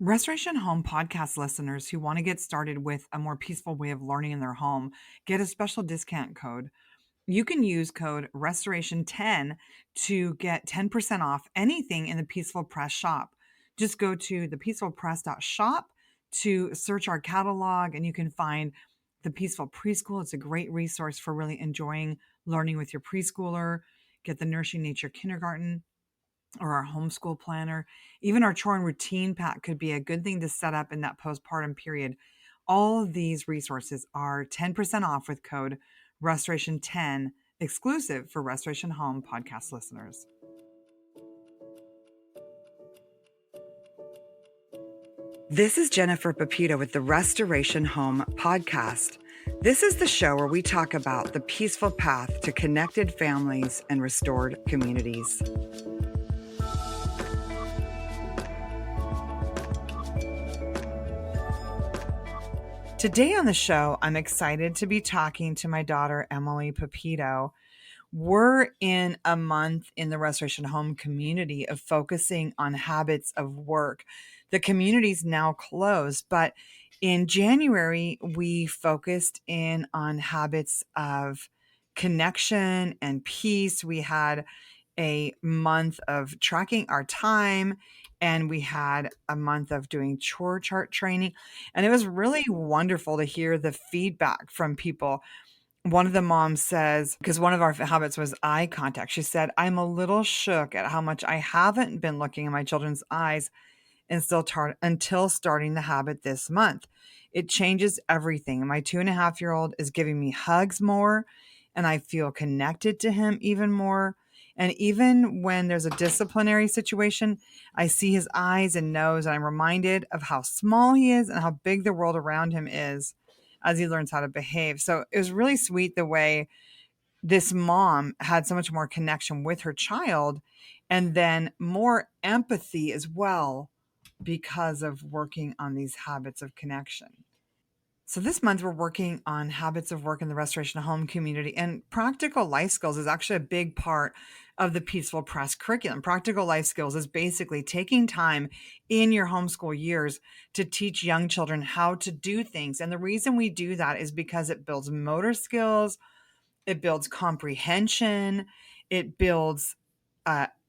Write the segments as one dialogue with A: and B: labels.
A: Restoration Home podcast listeners who want to get started with a more peaceful way of learning in their home get a special discount code. You can use code Restoration10 to get 10% off anything in the Peaceful Press shop. Just go to thepeacefulpress.shop to search our catalog and you can find the Peaceful Preschool. It's a great resource for really enjoying learning with your preschooler. Get the Nourishing Nature Kindergarten or our homeschool planner. Even our Chore and Routine Pack could be a good thing to set up in that postpartum period. All of these resources are 10% off with code Restoration10, exclusive for Restoration Home podcast listeners. This is Jennifer Pepito with the Restoration Home podcast. This is the show where we talk about the peaceful path to connected families and restored communities. Today on the show, I'm excited to be talking to my daughter, Emelie Pepito. We're in a month in the Restoration Home community of focusing on habits of work. The community's now closed, but in January, we focused in on habits of connection and peace. We had a month of tracking our time and we had a month of doing chore chart training. And it was really wonderful to hear the feedback from people. One of the moms says, because one of our habits was eye contact, she said, I'm a little shook at how much I haven't been looking in my children's eyes and until starting the habit this month. It changes everything. My 2.5-year-old is giving me hugs more, and I feel connected to him even more. And even when there's a disciplinary situation, I see his eyes and nose, and I'm reminded of how small he is and how big the world around him is as he learns how to behave. So it was really sweet the way this mom had so much more connection with her child and then more empathy as well because of working on these habits of connection. So this month we're working on habits of work in the Restoration Home community, and practical life skills is actually a big part of the Peaceful Press curriculum. Practical life skills is basically taking time in your homeschool years to teach young children how to do things. And the reason we do that is because it builds motor skills, it builds comprehension, it builds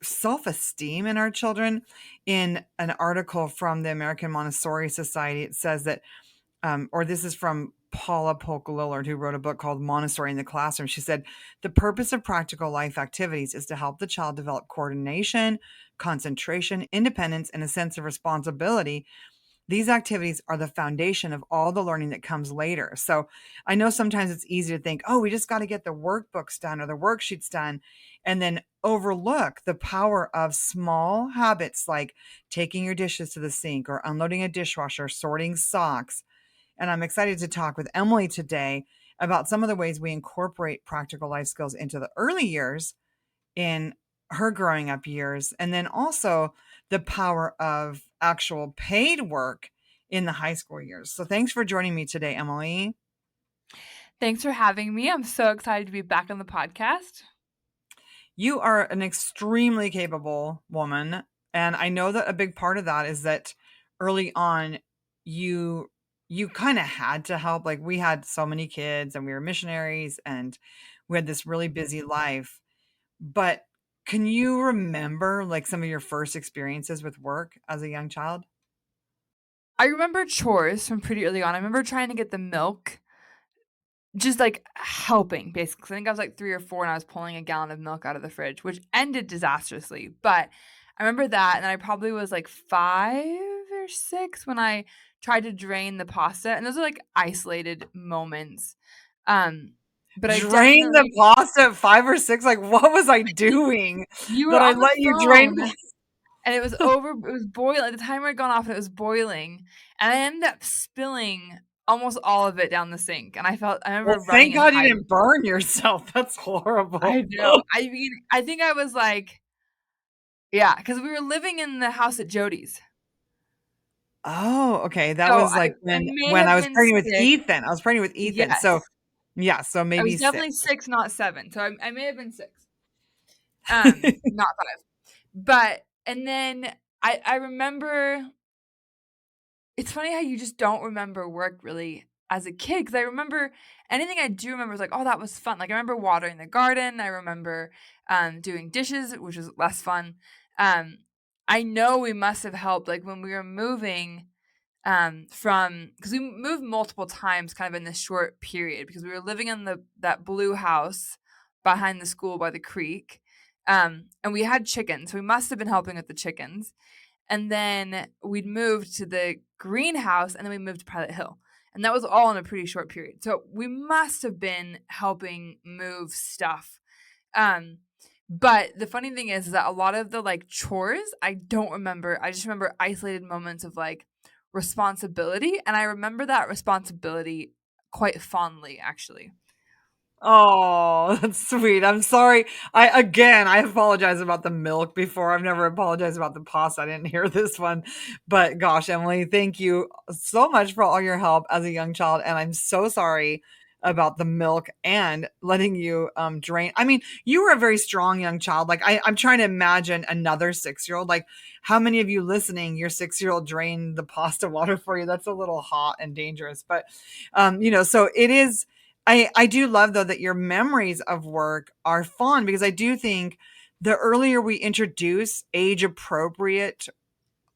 A: self-esteem in our children. In an article from the American Montessori Society, it says that or this is from Paula Polk-Lillard, who wrote a book called Montessori in the Classroom. She said, the purpose of practical life activities is to help the child develop coordination, concentration, independence, and a sense of responsibility. These activities are the foundation of all the learning that comes later. So I know sometimes it's easy to think, oh, we just got to get the workbooks done or the worksheets done, and then overlook the power of small habits like taking your dishes to the sink or unloading a dishwasher, sorting socks. And I'm excited to talk with Emelie today about some of the ways we incorporate practical life skills into the early years in her growing up years, and then also the power of actual paid work in the high school years. So thanks for joining me today, Emelie.
B: Thanks for having me. I'm so excited to be back on the podcast.
A: You are an extremely capable woman. And I know that a big part of that is that early on, you kind of had to help. Like we had so many kids and we were missionaries and we had this really busy life. But can you remember like some of your first experiences with work as a young child?
B: I remember chores from pretty early on. I remember trying to get the milk, just like helping basically. I think I was like 3 or 4 and I was pulling a gallon of milk out of the fridge, which ended disastrously. But I remember that. And then I probably was like 5 or 6 when I tried to drain the pasta. And those are like isolated moments. But I
A: Drain the
B: definitely,
A: pasta at 5 or 6? Like, what was I doing
B: you were
A: that I
B: on the
A: let you drain
B: phone. And it was boiling. The timer had gone off and it was boiling. And I ended up spilling almost all of it down the sink. And I
A: Well,
B: remember running
A: thank
B: and
A: God you
B: hiding.
A: didn't burn yourself. That's horrible.
B: I know. I mean, I think I was like, yeah, because we were living in the house at Jody's.
A: Oh, okay. That
B: So
A: was like
B: I
A: when
B: may
A: when
B: have
A: I was
B: been
A: pregnant with
B: 6.
A: Ethan. I was pregnant with Ethan. So,
B: Yes.
A: yeah, so
B: I
A: maybe
B: was
A: 6.
B: definitely 6, not 7. So I may have been 6. Not 5. But and then I remember It's funny how you just don't remember work really as a kid, because I remember anything I do remember is like, "Oh, that was fun." Like, I remember watering the garden, I remember, doing dishes, which was less fun. Um, I know we must have helped, like, when we were moving, from because we moved multiple times kind of in this short period because we were living in that blue house behind the school by the creek, and we had chickens, so we must have been helping with the chickens. And then we'd moved to the greenhouse, and then we moved to Pilot Hill. And that was all in a pretty short period. So we must have been helping move stuff. Um, but the funny thing is that a lot of the like chores, I don't remember. I just remember isolated moments of like responsibility. And I remember that responsibility quite fondly, actually.
A: Oh, that's sweet. I'm sorry. I apologize about the milk before. I've never apologized about the pasta. I didn't hear this one. But gosh, Emily, thank you so much for all your help as a young child. And I'm so sorry about the milk and letting you drain. I mean, you were a very strong young child. Like I'm trying to imagine another 6-year-old. Like how many of you listening, your 6-year-old drained the pasta water for you? That's a little hot and dangerous. But so it is. I do love though that your memories of work are fun because I do think the earlier we introduce age appropriate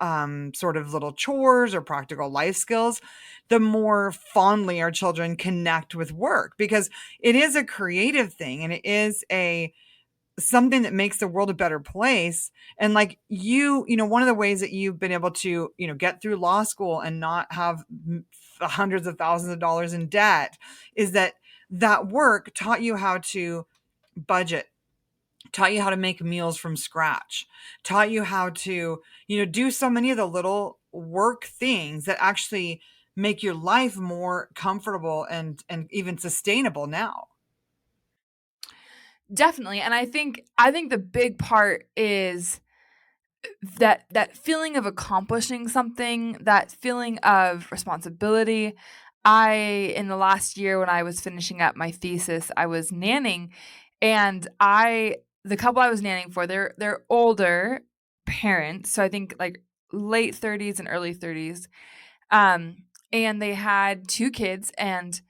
A: sort of little chores or practical life skills, the more fondly our children connect with work because it is a creative thing and it is a something that makes the world a better place. And like one of the ways that you've been able to, get through law school and not have hundreds of thousands of dollars in debt is that work taught you how to budget, taught you how to make meals from scratch, taught you how to, do so many of the little work things that actually make your life more comfortable and even sustainable now.
B: Definitely. And I think the big part is that feeling of accomplishing something, that feeling of responsibility. I in the last year when I was finishing up my thesis, I was nanning, and I the couple I was nanning for, they're older parents, so I think like late 30s and early 30s. Um, and they had 2 kids, and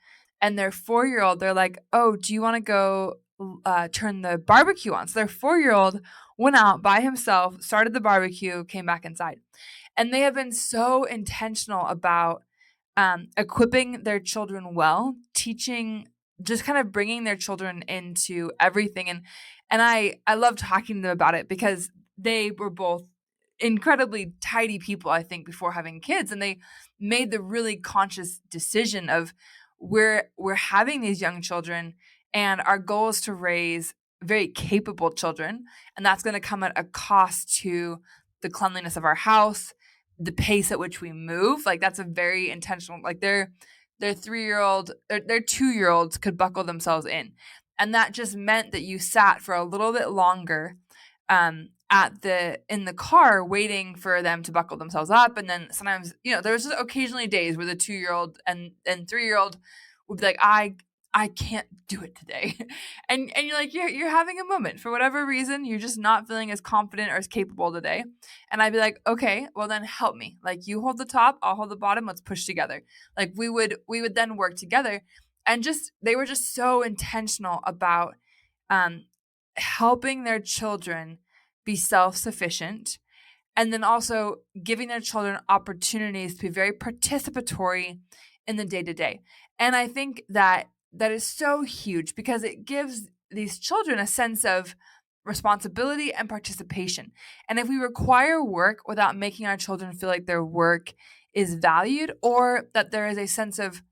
B: their 4-year-old, they're like, "Oh, do you wanna go, turn the barbecue on?" So their 4-year-old went out by himself, started the barbecue, came back inside. And they have been so intentional about, equipping their children well, teaching just kind of bringing their children into everything, and I love talking to them about it because they were both incredibly tidy people, I think, before having kids, and they made the really conscious decision of we're having these young children, and our goal is to raise very capable children, and that's going to come at a cost to the cleanliness of our house, the pace at which we move. Like that's a very intentional. Like their 3-year-old, their 2-year-olds could buckle themselves in, and that just meant that you sat for a little bit longer at the in the car waiting for them to buckle themselves up. And then sometimes, there's just occasionally days where the 2-year-old and 3-year-old would be like, I can't do it today. And you're like, you're having a moment. For whatever reason, you're just not feeling as confident or as capable today. And I'd be like, okay, well then help me. Like you hold the top, I'll hold the bottom, let's push together. Like we would then work together. And just they were just so intentional about um helping their children be self-sufficient, and then also giving their children opportunities to be very participatory in the day-to-day. And I think that is so huge because it gives these children a sense of responsibility and participation. And if we require work without making our children feel like their work is valued or that there is a sense of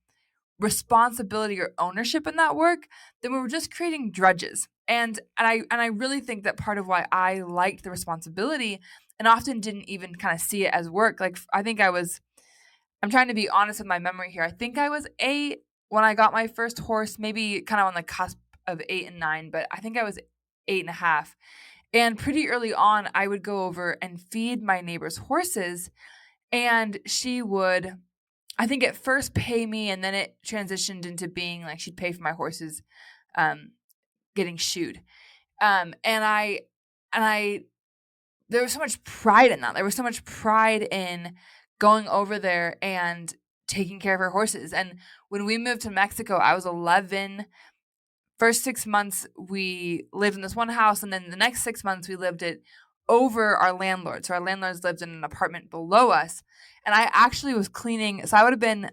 B: responsibility or ownership in that work, then we were just creating drudges. And I really think that part of why I liked the responsibility and often didn't even kind of see it as work. Like I'm trying to be honest with my memory here. I think I was 8 when I got my first horse, maybe kind of on the cusp of 8 and 9, but I think I was 8.5. And pretty early on, I would go over and feed my neighbor's horses, and she would, I think at first pay me, and then it transitioned into being like she'd pay for my horses um, getting shoed. And I there was so much pride in that. There was so much pride in going over there and taking care of her horses. And when we moved to Mexico, I was 11. First 6 months we lived in this one house, and then the next 6 months we lived it over our landlord. So our landlords lived in an apartment below us. And I actually was cleaning, so I would have been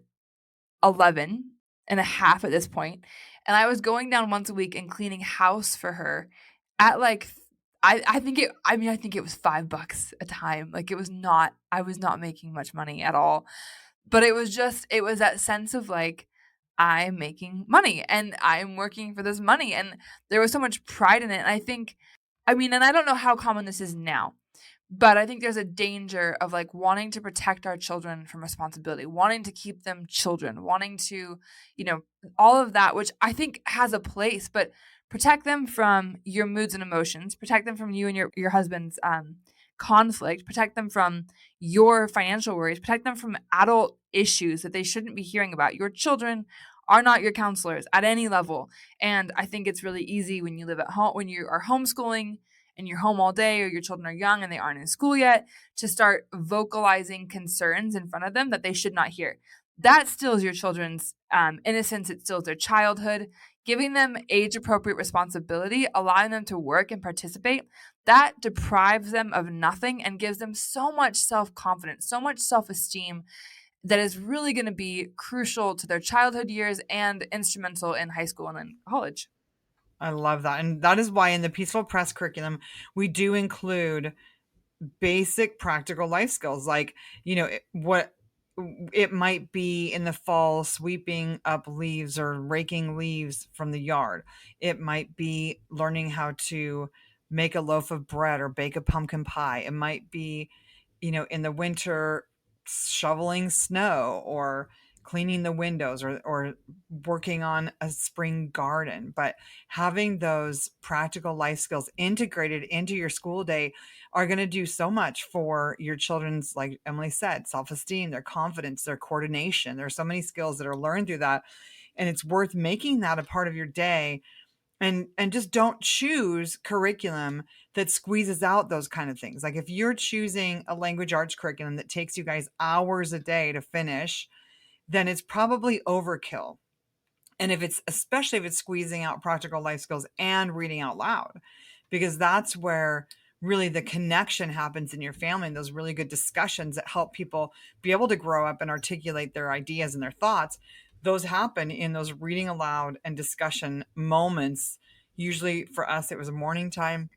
B: 11 and a half at this point, and I was going down once a week and cleaning house for her at like I think it was $5 a time. Like, it was not, I was not making much money at all. But it was that sense of like, I'm making money and I'm working for this money. And there was so much pride in it. And and I don't know how common this is now, but I think there's a danger of like wanting to protect our children from responsibility, wanting to keep them children, wanting to, you know, all of that, which I think has a place, but protect them from your moods and emotions, protect them from you and your husband's conflict, protect them from your financial worries, protect them from adult issues that they shouldn't be hearing about. Your children are not your counselors at any level. And I think it's really easy when you live at home, when you are homeschooling and you're home all day, or your children are young and they aren't in school yet, to start vocalizing concerns in front of them that they should not hear. That steals your children's innocence. It steals their childhood. Giving them age appropriate responsibility, allowing them to work and participate, that deprives them of nothing and gives them so much self confidence, so much self esteem, that is really going to be crucial to their childhood years and instrumental in high school and in college.
A: I love that. And that is why in the Peaceful Press curriculum, we do include basic practical life skills like, what it might be in the fall, sweeping up leaves or raking leaves from the yard. It might be learning how to make a loaf of bread or bake a pumpkin pie. It might be, in the winter, shoveling snow or cleaning the windows or working on a spring garden. But having those practical life skills integrated into your school day are going to do so much for your children's, like Emily said, self-esteem, their confidence, their coordination. There are so many skills that are learned through that. And it's worth making that a part of your day, and just don't choose curriculum that squeezes out those kind of things. Like if you're choosing a language arts curriculum that takes you guys hours a day to finish, then it's probably overkill. And especially if it's squeezing out practical life skills and reading out loud, because that's where really the connection happens in your family, and those really good discussions that help people be able to grow up and articulate their ideas and their thoughts, those happen in those reading aloud and discussion moments. Usually for us, it was a morning time,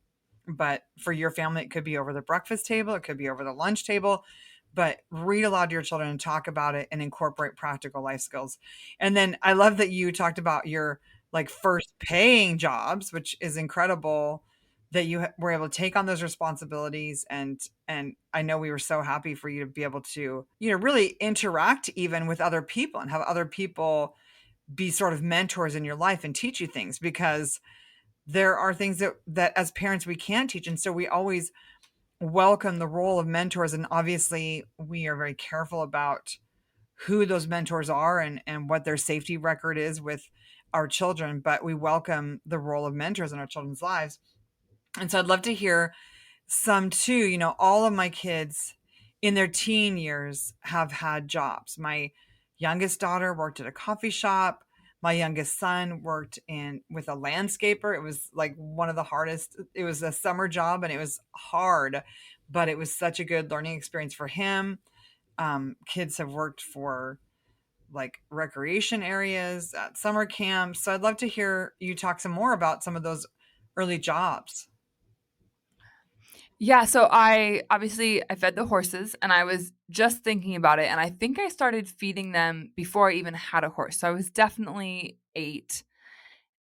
A: but for your family, it could be over the breakfast table, it could be over the lunch table. But read aloud to your children and talk about it and incorporate practical life skills. And then I love that you talked about your like first paying jobs, which is incredible that you were able to take on those responsibilities. And I know we were so happy for you to be able to, really interact even with other people and have other people be sort of mentors in your life and teach you things, because there are things that as parents we can't teach. And so we always welcome the role of mentors. And obviously we are very careful about who those mentors are and what their safety record is with our children, but we welcome the role of mentors in our children's lives. And so I'd love to hear some too. All of my kids in their teen years have had jobs. My youngest daughter worked at a coffee shop. My youngest son worked in with a landscaper. It was like one of the hardest. It was a summer job and it was hard, but it was such a good learning experience for him. Kids have worked for like recreation areas at summer camps. So I'd love to hear you talk some more about some of those early jobs.
B: Yeah, so I fed the horses, and I was just thinking about it, and I think I started feeding them before I even had a horse. So I was definitely 8.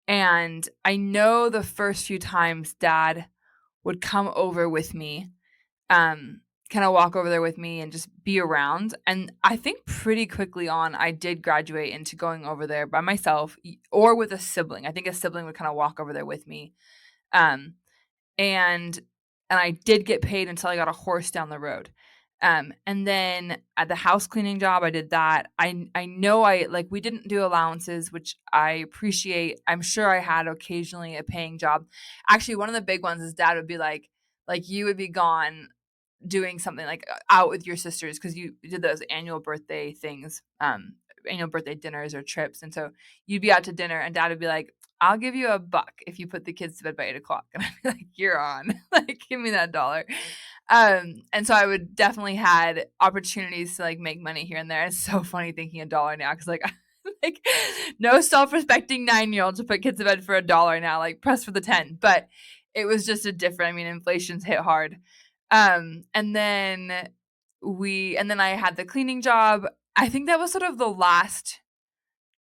B: And I know the first few times dad would come over with me, kind of walk over there with me and just be around. And I think pretty quickly on I did graduate into going over there by myself or with a sibling. I think a sibling would kind of walk over there with me. Um and I did get paid until I got a horse down the road. And then at the house cleaning job, I did that. I know I like we didn't do allowances, which I appreciate. I'm sure I had occasionally a paying job. Actually, one of the big ones is dad would be like you would be gone doing something like out with your sisters because you did those annual birthday things, annual birthday dinners or trips. And so you'd be out to dinner and dad would be like, I'll give you $1 if you put the kids to bed by 8 o'clock. And I'd be like, you're on. Like, give me that dollar. And so I would definitely had opportunities to like make money here and there. It's so funny thinking $1 now because like no self-respecting 9-year-old to put kids to bed for $1 now, like press for the 10. But it was just a different, I mean, inflation's hit hard. And then I had the cleaning job. I think that was sort of the last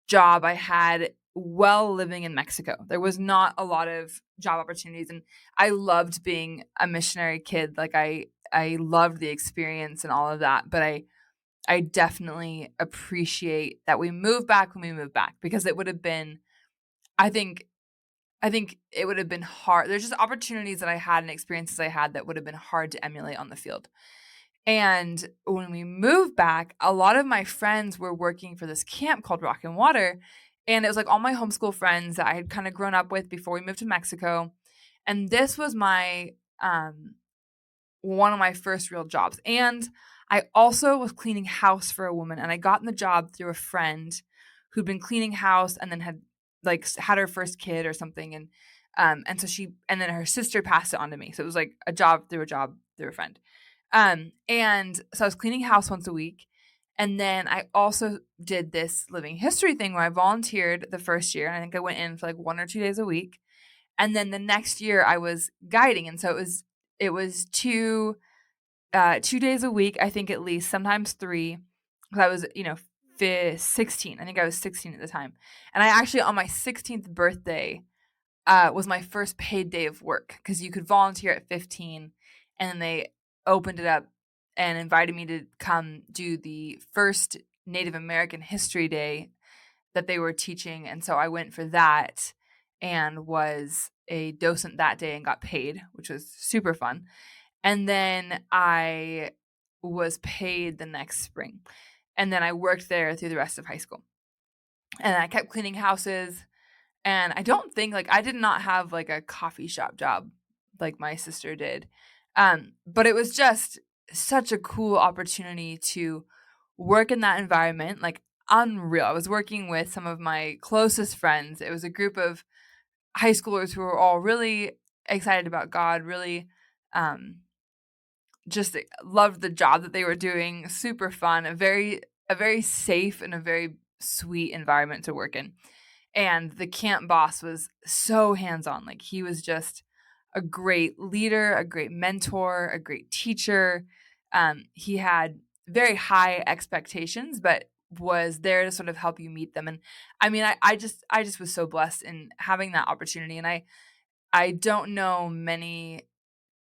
B: job I had while living in Mexico. There was not a lot of job opportunities, and I loved being a missionary kid. Like I loved the experience and all of that, but I definitely appreciate that we moved back when we moved back because it would have been I think it would have been hard. There's just opportunities that I had and experiences I had that would have been hard to emulate on the field. And when we moved back, a lot of my friends were working for this camp called Rock and Water. And it was like all my homeschool friends that I had kind of grown up with before we moved to Mexico. And this was my one of my first real jobs. And I also was cleaning house for a woman. And I got in the job through a friend who'd been cleaning house and then had her first kid or something. And then her sister passed it on to me. So it was like a job through a friend. And so I was cleaning house once a week. And then I also did this living history thing where I volunteered the first year. And I think I went in for like 1 or 2 days a week. And then the next year I was guiding. And so it was 2 days a week, I think at least, sometimes 3. Because I was, 16. I think I was 16 at the time. And I actually, on my 16th birthday, was my first paid day of work because you could volunteer at 15, and then they opened it up and invited me to come do the first Native American History Day that they were teaching. And so I went for that and was a docent that day and got paid, which was super fun. And then I was paid the next spring. And then I worked there through the rest of high school. And I kept cleaning houses. And I don't think, like, I did not have like a coffee shop job like my sister did. But it was just such a cool opportunity to work in that environment, like unreal. I was working with some of my closest friends. It was a group of high schoolers who were all really excited about God, really just loved the job that they were doing. Super fun, a very safe and a very sweet environment to work in. And the camp boss was so hands-on. Like, he was just a great leader, a great mentor, a great teacher. He had very high expectations, but was there to sort of help you meet them. And I mean, I just was so blessed in having that opportunity. And I don't know many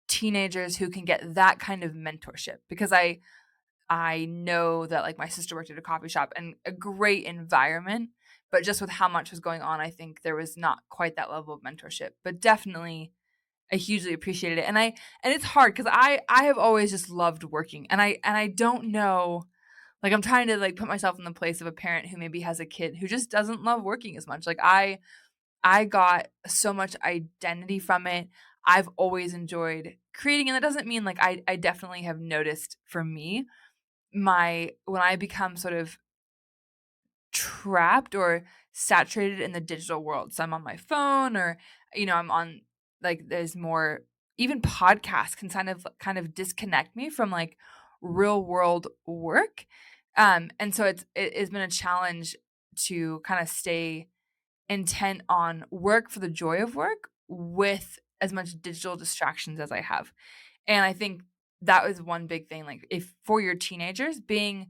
B: teenagers who can get that kind of mentorship, because I know that, like, my sister worked at a coffee shop and a great environment, but just with how much was going on, I think there was not quite that level of mentorship. But definitely, I hugely appreciated it. And it's hard because I have always just loved working, and I don't know, like, I'm trying to like put myself in the place of a parent who maybe has a kid who just doesn't love working as much. Like, I got so much identity from it. I've always enjoyed creating, and that doesn't mean, like, I definitely have noticed for me, when I become sort of trapped or saturated in the digital world. So I'm on my phone, or I'm on, like, there's more, even podcasts can kind of disconnect me from like real world work. And so it's been a challenge to kind of stay intent on work for the joy of work with as much digital distractions as I have. And I think that was one big thing, like, if for your teenagers, being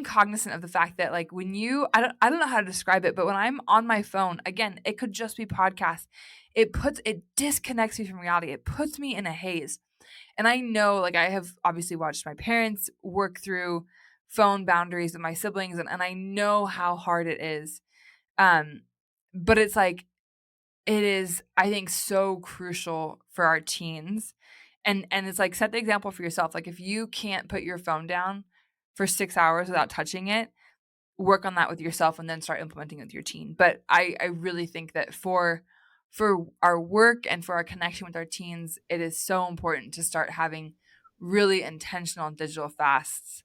B: cognizant of the fact that, like, when I don't know how to describe it, but when I'm on my phone, again, it could just be podcasts. It disconnects me from reality. It puts me in a haze. And I know, like, I have obviously watched my parents work through phone boundaries with my siblings, and I know how hard it is. But it's like, it is, I think, so crucial for our teens. And it's like, set the example for yourself. Like, if you can't put your phone down for 6 hours without touching it, work on that with yourself and then start implementing it with your teen. But I really think that for our work and for our connection with our teens, it is so important to start having really intentional digital fasts.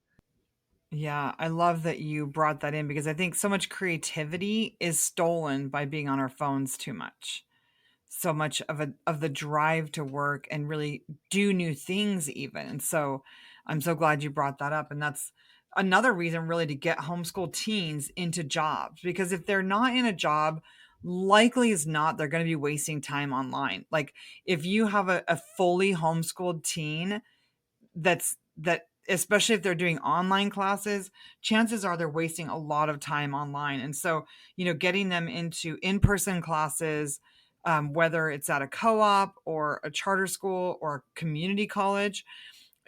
A: Yeah, I love that you brought that in because I think so much creativity is stolen by being on our phones too much. So much of the drive to work and really do new things even. And so I'm so glad you brought that up. And that's another reason really to get homeschool teens into jobs because if they're not in a job, likely is not they're going to be wasting time online. Like if you have a fully homeschooled teen that especially if they're doing online classes, chances are they're wasting a lot of time online. And so, getting them into in-person classes, whether it's at a co-op or a charter school or a community college,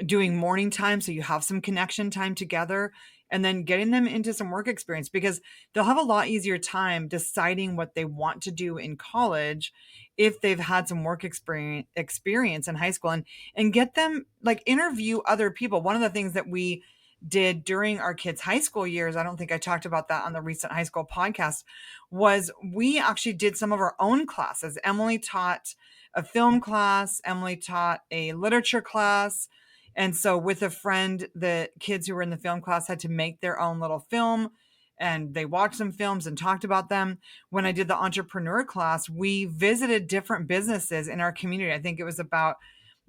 A: doing morning time so you have some connection time together and then getting them into some work experience because they'll have a lot easier time deciding what they want to do in college if they've had some work experience in high school and get them like interview other people. One of the things that we did during our kids' high school years, I don't think I talked about that on the recent high school podcast, was we actually did some of our own classes. Emily taught a film class, Emily taught a literature class, and so with a friend, the kids who were in the film class had to make their own little film and they watched some films and talked about them. When I did the entrepreneur class, we visited different businesses in our community. I think it was about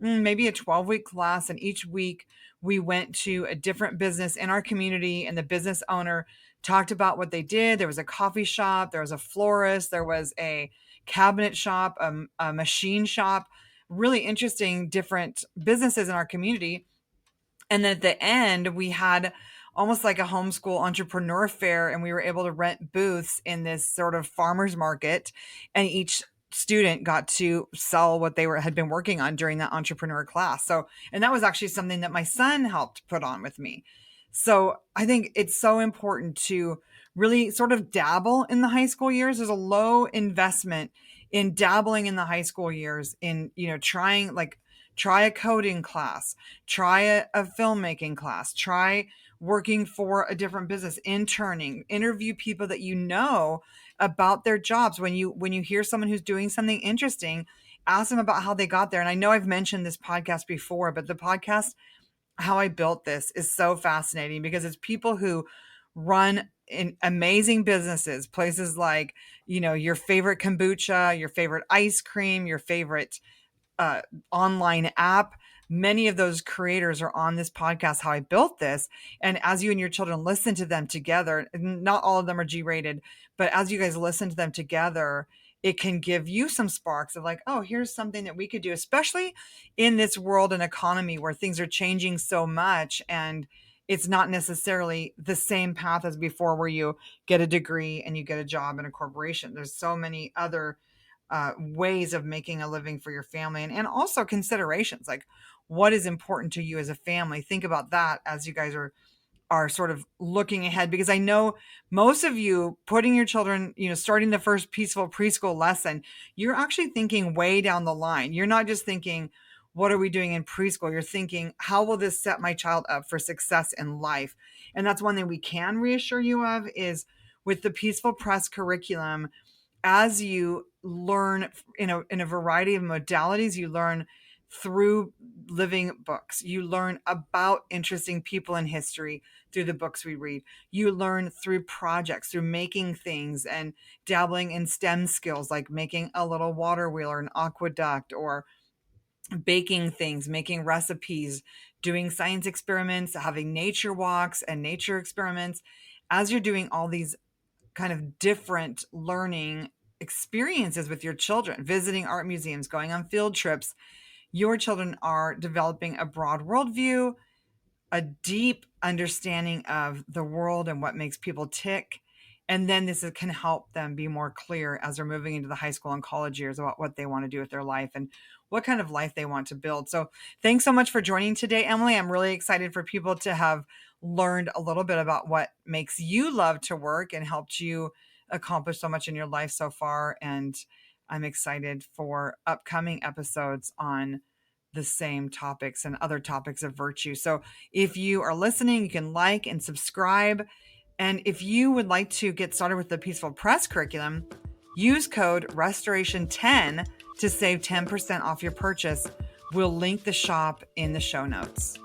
A: maybe a 12-week class. And each week we went to a different business in our community and the business owner talked about what they did. There was a coffee shop, there was a florist, there was a cabinet shop, a machine shop, really interesting different businesses in our community. And then at the end, we had almost like a homeschool entrepreneur fair, and we were able to rent booths in this sort of farmers market, and each student got to sell what they had been working on during that entrepreneur class. So, and that was actually something that my son helped put on with me. So, I think it's so important to really sort of dabble in the high school years. There's a low investment in dabbling in the high school years in, trying like try a coding class, try a filmmaking class, try working for a different business, interning, interview people that you know about their jobs. When you hear someone who's doing something interesting, ask them about how they got there. And I know I've mentioned this podcast before, but the podcast How I Built This is so fascinating because it's people who run in amazing businesses, places like, your favorite kombucha, your favorite ice cream, your favorite uh, online app. Many of those creators are on this podcast, How I Built This. And as you and your children listen to them together, not all of them are G rated, but as you guys listen to them together, it can give you some sparks of like, oh, here's something that we could do, especially in this world and economy where things are changing so much. And it's not necessarily the same path as before, where you get a degree and you get a job in a corporation. There's so many other ways of making a living for your family and also considerations like what is important to you as a family. Think about that as you guys are sort of looking ahead, because I know most of you putting your children, starting the first peaceful preschool lesson, you're actually thinking way down the line. You're not just thinking, what are we doing in preschool? You're thinking, how will this set my child up for success in life? And that's one thing we can reassure you of is with the Peaceful Press curriculum, as you learn in a variety of modalities, you learn through living books. You learn about interesting people in history through the books we read. You learn through projects, through making things and dabbling in STEM skills like making a little water wheel or an aqueduct or baking things, making recipes, doing science experiments, having nature walks and nature experiments. As you're doing all these kind of different learning experiences with your children, visiting art museums, going on field trips, your children are developing a broad worldview, a deep understanding of the world and what makes people tick. And then can help them be more clear as they're moving into the high school and college years about what they want to do with their life and what kind of life they want to build. So thanks so much for joining today, Emily. I'm really excited for people to have learned a little bit about what makes you love to work and helped you accomplish so much in your life so far. And I'm excited for upcoming episodes on the same topics and other topics of virtue. So if you are listening, you can like and subscribe. And if you would like to get started with the Peaceful Press curriculum, use code Restoration10 to save 10% off your purchase We'll link the shop in the show notes.